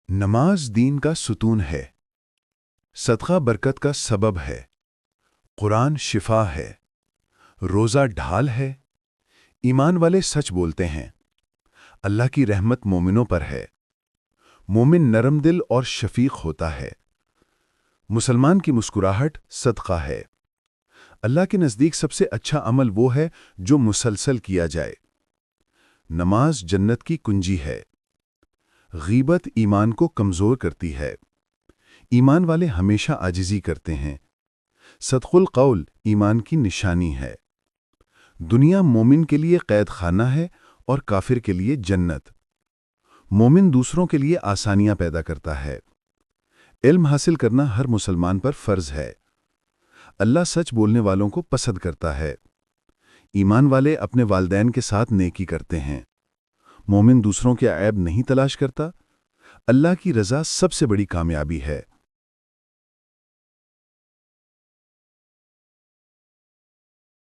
نماز دین کا ستون ہے، صدقہ برکت کا سبب ہے، قرآن شفا ہے، روزہ ڈھال ہے، ایمان والے سچ بولتے ہیں، اللہ کی رحمت مومنوں پر ہے، مومن نرم دل اور شفیق ہوتا ہے، مسلمان کی مسکراہٹ صدقہ ہے، اللہ کے نزدیک سب سے اچھا عمل وہ ہے جو مسلسل کیا جائے، نماز جنت کی کنجی ہے، غیبت ایمان کو کمزور کرتی ہے، ایمان والے ہمیشہ عاجزی کرتے ہیں، صدق القول ایمان کی نشانی ہے، دنیا مومن کے لیے قید خانہ ہے اور کافر کے لیے جنت، مومن دوسروں کے لیے آسانیاں پیدا کرتا ہے، علم حاصل کرنا ہر مسلمان پر فرض ہے، اللہ سچ بولنے والوں کو پسند کرتا ہے، ایمان والے اپنے والدین کے ساتھ نیکی کرتے ہیں، مومن دوسروں کے عیب نہیں تلاش کرتا، اللہ کی رضا سب سے بڑی کامیابی ہے۔